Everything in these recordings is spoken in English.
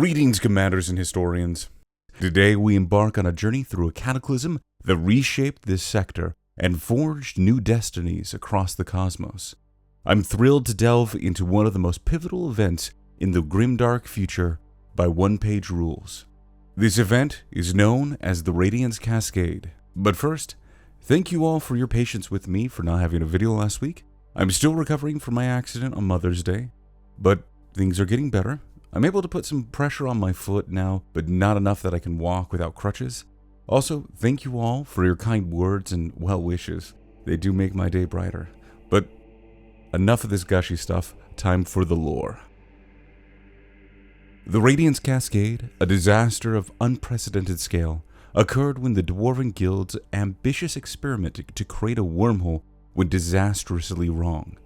Greetings, commanders and historians. Today we embark on a journey through a cataclysm that reshaped this sector and forged new destinies across the cosmos. I'm thrilled to delve into one of the most pivotal events in the grimdark future by OnePageRules. This event is known as the Radiance Cascade. But first, thank you all for your patience with me for not having a video last week. I'm still recovering from my accident on Mother's Day, but things are getting better. I'm able to put some pressure on my foot now, but not enough that I can walk without crutches. Also, thank you all for your kind words and well wishes. They do make my day brighter. But enough of this gushy stuff, time for the lore. The Radiance Cascade, a disaster of unprecedented scale, occurred when the Dwarven Guilds' ambitious experiment to create a wormhole went disastrously wrong.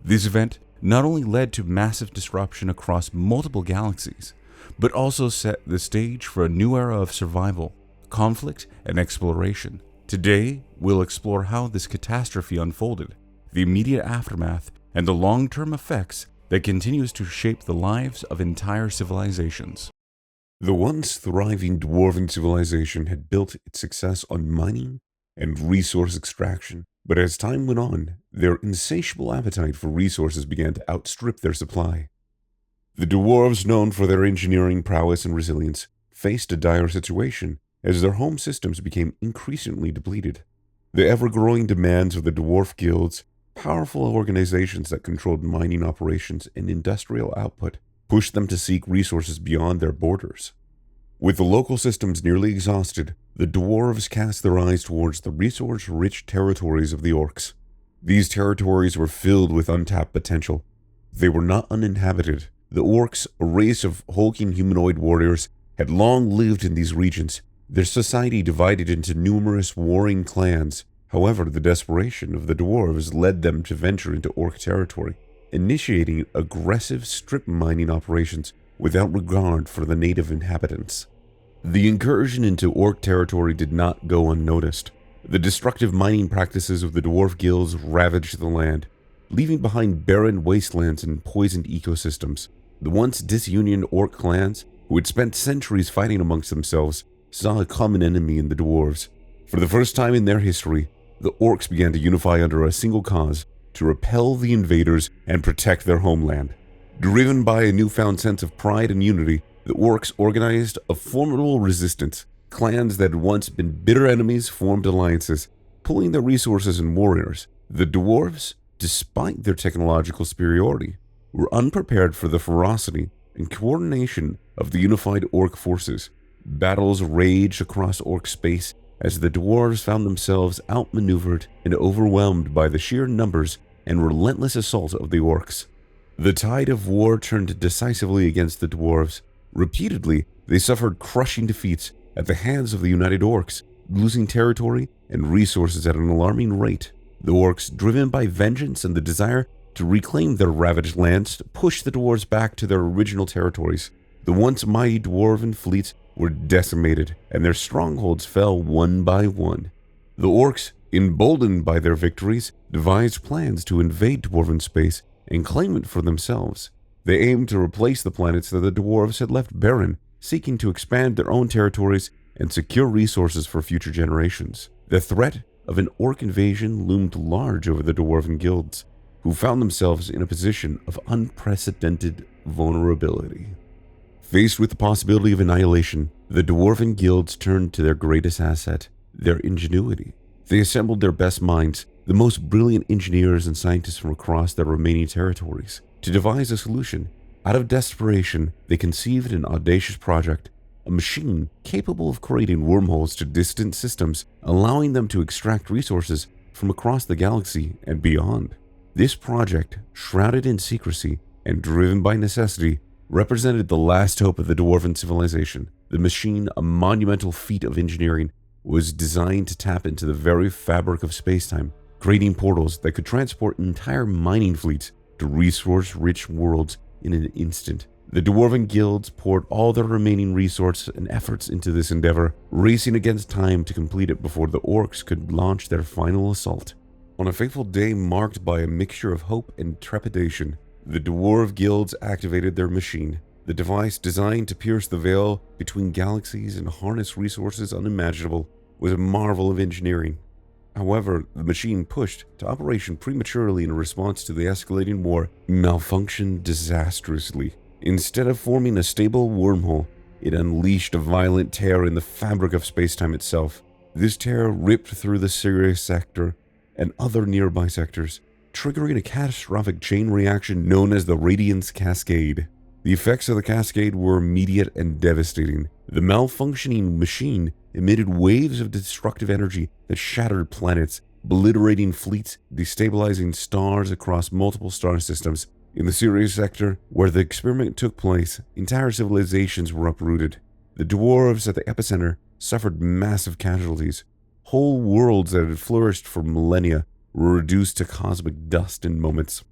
This event not only led to massive disruption across multiple galaxies, but also set the stage for a new era of survival, conflict, and exploration. Today, we'll explore how this catastrophe unfolded, the immediate aftermath, and the long-term effects that continues to shape the lives of entire civilizations. The once thriving Dwarven civilization had built its success on mining and resource extraction, but as time went on, their insatiable appetite for resources began to outstrip their supply. The dwarves, known for their engineering prowess and resilience, faced a dire situation as their home systems became increasingly depleted. The ever-growing demands of the Dwarf Guilds, powerful organizations that controlled mining operations and industrial output, pushed them to seek resources beyond their borders. With the local systems nearly exhausted, the dwarves cast their eyes towards the resource-rich territories of the orcs. These territories were filled with untapped potential. They were not uninhabited. The orcs, a race of hulking humanoid warriors, had long lived in these regions, their society divided into numerous warring clans. However, the desperation of the dwarves led them to venture into orc territory, initiating aggressive strip mining operations without regard for the native inhabitants. The incursion into orc territory did not go unnoticed. The destructive mining practices of the dwarf guilds ravaged the land, leaving behind barren wastelands and poisoned ecosystems. The once disunioned orc clans, who had spent centuries fighting amongst themselves, saw a common enemy in the dwarves. For the first time in their history, the orcs began to unify under a single cause: to repel the invaders and protect their homeland. Driven by a newfound sense of pride and unity, the orcs organized a formidable resistance. Clans that had once been bitter enemies formed alliances, pooling their resources and warriors. The dwarves, despite their technological superiority, were unprepared for the ferocity and coordination of the unified orc forces. Battles raged across orc space as the dwarves found themselves outmaneuvered and overwhelmed by the sheer numbers and relentless assault of the orcs. The tide of war turned decisively against the dwarves. Repeatedly, they suffered crushing defeats at the hands of the united orcs, losing territory and resources at an alarming rate. The orcs, driven by vengeance and the desire to reclaim their ravaged lands, pushed the dwarves back to their original territories. The once mighty dwarven fleets were decimated, and their strongholds fell one by one. The orcs, emboldened by their victories, devised plans to invade dwarven space and claim it for themselves. They aimed to replace the planets that the dwarves had left barren, seeking to expand their own territories and secure resources for future generations. The threat of an orc invasion loomed large over the Dwarven Guilds, who found themselves in a position of unprecedented vulnerability. Faced with the possibility of annihilation, the Dwarven Guilds turned to their greatest asset, their ingenuity. They assembled their best minds, the most brilliant engineers and scientists from across their remaining territories, to devise a solution. Out of desperation, they conceived an audacious project, a machine capable of creating wormholes to distant systems, allowing them to extract resources from across the galaxy and beyond. This project, shrouded in secrecy and driven by necessity, represented the last hope of the Dwarven civilization. The machine, a monumental feat of engineering, was designed to tap into the very fabric of space-time, creating portals that could transport entire mining fleets to resource-rich worlds in an instant. The Dwarven Guilds poured all their remaining resources and efforts into this endeavor, racing against time to complete it before the orcs could launch their final assault. On a fateful day marked by a mixture of hope and trepidation, the Dwarven Guilds activated their machine. The device, designed to pierce the veil between galaxies and harness resources unimaginable, was a marvel of engineering. However, the machine, pushed to operation prematurely in response to the escalating war, malfunctioned disastrously. Instead of forming a stable wormhole, it unleashed a violent tear in the fabric of spacetime itself. This tear ripped through the Sirius sector and other nearby sectors, triggering a catastrophic chain reaction known as the Radiance Cascade. The effects of the cascade were immediate and devastating. The malfunctioning machine emitted waves of destructive energy that shattered planets, obliterating fleets, destabilizing stars across multiple star systems. In the Sirius sector, where the experiment took place, entire civilizations were uprooted. The dwarves at the epicenter suffered massive casualties. Whole worlds that had flourished for millennia were reduced to cosmic dust in moments.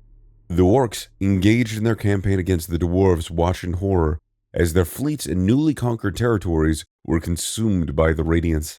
The orcs, engaged in their campaign against the dwarves, watched in horror as their fleets and newly conquered territories were consumed by the Radiance.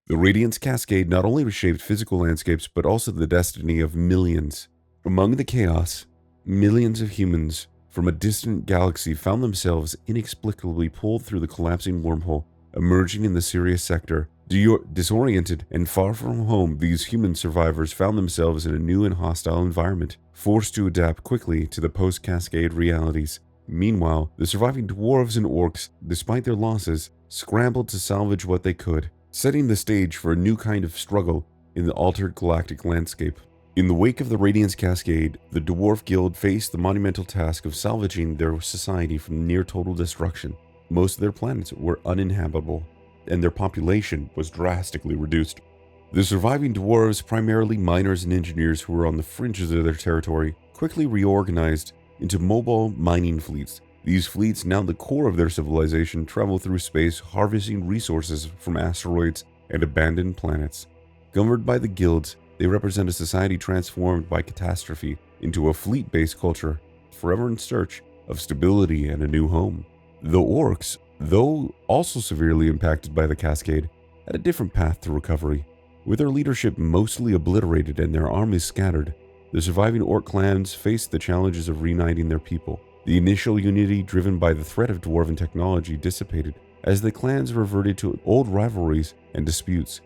The Radiance Cascade not only reshaped physical landscapes, but also the destiny of millions. Among the chaos, millions of humans from a distant galaxy found themselves inexplicably pulled through the collapsing wormhole, emerging in the Sirius sector. Disoriented and far from home, these human survivors found themselves in a new and hostile environment, forced to adapt quickly to the post-Cascade realities. Meanwhile, the surviving dwarves and orcs, despite their losses, scrambled to salvage what they could, setting the stage for a new kind of struggle in the altered galactic landscape. In the wake of the Radiance Cascade, the Dwarf Guild faced the monumental task of salvaging their society from near total destruction. Most of their planets were uninhabitable, and their population was drastically reduced. The surviving dwarves, primarily miners and engineers who were on the fringes of their territory, quickly reorganized into mobile mining fleets. These fleets, now the core of their civilization, travel through space, harvesting resources from asteroids and abandoned planets. Governed by the guilds, they represent a society transformed by catastrophe into a fleet-based culture, forever in search of stability and a new home. The orcs, though also severely impacted by the cascade, had a different path to recovery. With their leadership mostly obliterated and their armies scattered, the surviving orc clans faced the challenges of reuniting their people. The initial unity driven by the threat of dwarven technology dissipated as the clans reverted to old rivalries and disputes.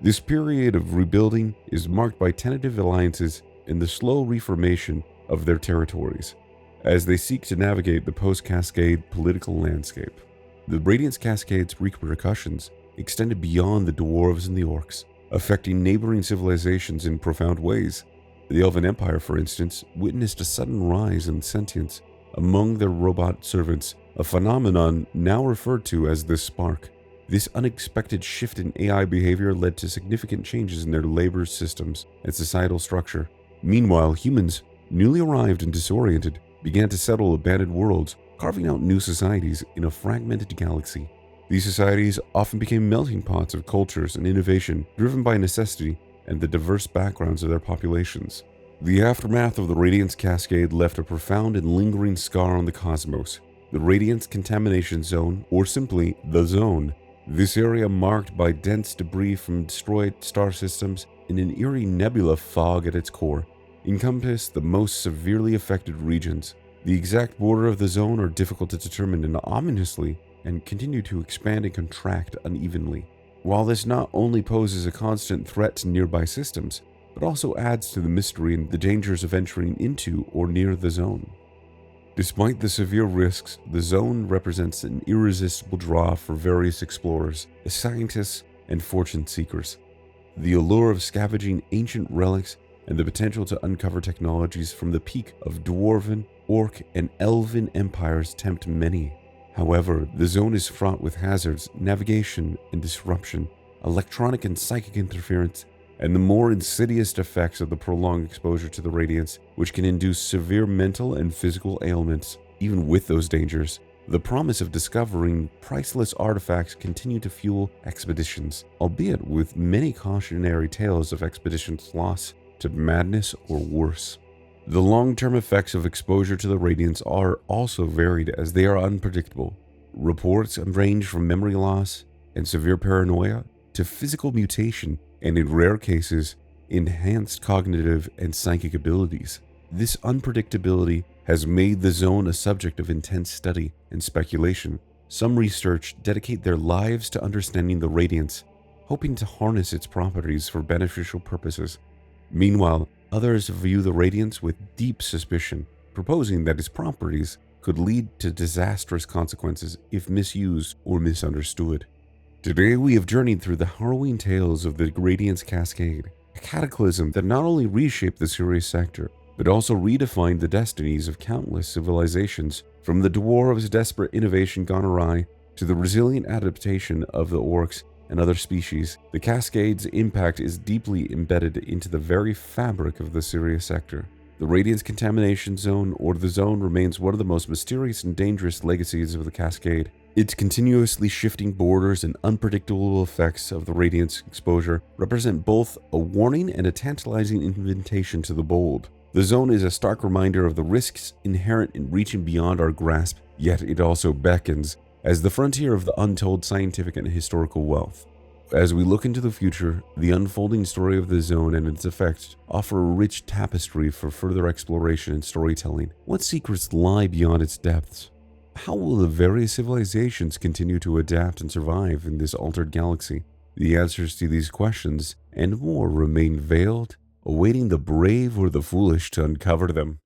This period of rebuilding is marked by tentative alliances and the slow reformation of their territories, as they seek to navigate the post-Cascade political landscape. The Radiance Cascade's repercussions extended beyond the dwarves and the orcs, affecting neighboring civilizations in profound ways. The Elven Empire, for instance, witnessed a sudden rise in sentience among their robot servants, a phenomenon now referred to as the Spark. This unexpected shift in AI behavior led to significant changes in their labor systems and societal structure. Meanwhile, humans, newly arrived and disoriented, began to settle abandoned worlds, carving out new societies in a fragmented galaxy. These societies often became melting pots of cultures and innovation, driven by necessity and the diverse backgrounds of their populations. The aftermath of the Radiance Cascade left a profound and lingering scar on the cosmos. The Radiance Contamination Zone, or simply the Zone, this area marked by dense debris from destroyed star systems and an eerie nebula fog at its core, encompassed the most severely affected regions. The exact border of the zone are difficult to determine and ominously and continue to expand and contract unevenly. While this not only poses a constant threat to nearby systems, but also adds to the mystery and the dangers of entering into or near the zone. Despite the severe risks, the zone represents an irresistible draw for various explorers, scientists, and fortune seekers. The allure of scavenging ancient relics and the potential to uncover technologies from the peak of Dwarven, Orc, and Elven empires tempt many. However, the zone is fraught with hazards, navigation and disruption, electronic and psychic interference, and the more insidious effects of the prolonged exposure to the radiance, which can induce severe mental and physical ailments. Even with those dangers, the promise of discovering priceless artifacts continue to fuel expeditions, albeit with many cautionary tales of expeditions lost to madness or worse. The long-term effects of exposure to the radiance are also varied as they are unpredictable. Reports range from memory loss and severe paranoia to physical mutation and, in rare cases, enhanced cognitive and psychic abilities. This unpredictability has made the zone a subject of intense study and speculation. Some research dedicate their lives to understanding the Radiance, hoping to harness its properties for beneficial purposes. Meanwhile, others view the Radiance with deep suspicion, proposing that its properties could lead to disastrous consequences if misused or misunderstood. Today we have journeyed through the harrowing tales of the Radiance Cascade, a cataclysm that not only reshaped the Sirius sector, but also redefined the destinies of countless civilizations, from the Dwarves' desperate innovation gone awry to the resilient adaptation of the Orcs and other species. The Cascade's impact is deeply embedded into the very fabric of the Sirius sector. The Radiance Contamination Zone, or the Zone, remains one of the most mysterious and dangerous legacies of the Cascade. Its continuously shifting borders and unpredictable effects of the Radiance exposure represent both a warning and a tantalizing invitation to the bold. The Zone is a stark reminder of the risks inherent in reaching beyond our grasp, yet it also beckons as the frontier of the untold scientific and historical wealth. As we look into the future, the unfolding story of the Zone and its effects offer a rich tapestry for further exploration and storytelling. What secrets lie beyond its depths? How will the various civilizations continue to adapt and survive in this altered galaxy? The answers to these questions and more remain veiled, awaiting the brave or the foolish to uncover them.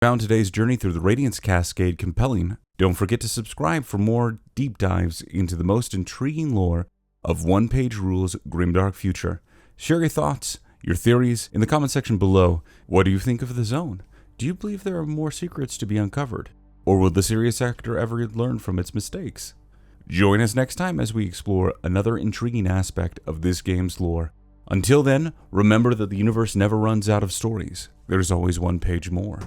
Found today's journey through the Radiance Cascade compelling? Don't forget to subscribe for more deep dives into the most intriguing lore of OnePageRules GrimDark Future. Share your thoughts, your theories in the comment section below. What do you think of the Zone? Do you believe there are more secrets to be uncovered? Or will the Sirius sector ever learn from its mistakes? Join us next time as we explore another intriguing aspect of this game's lore. Until then, remember that the universe never runs out of stories. There's always one page more.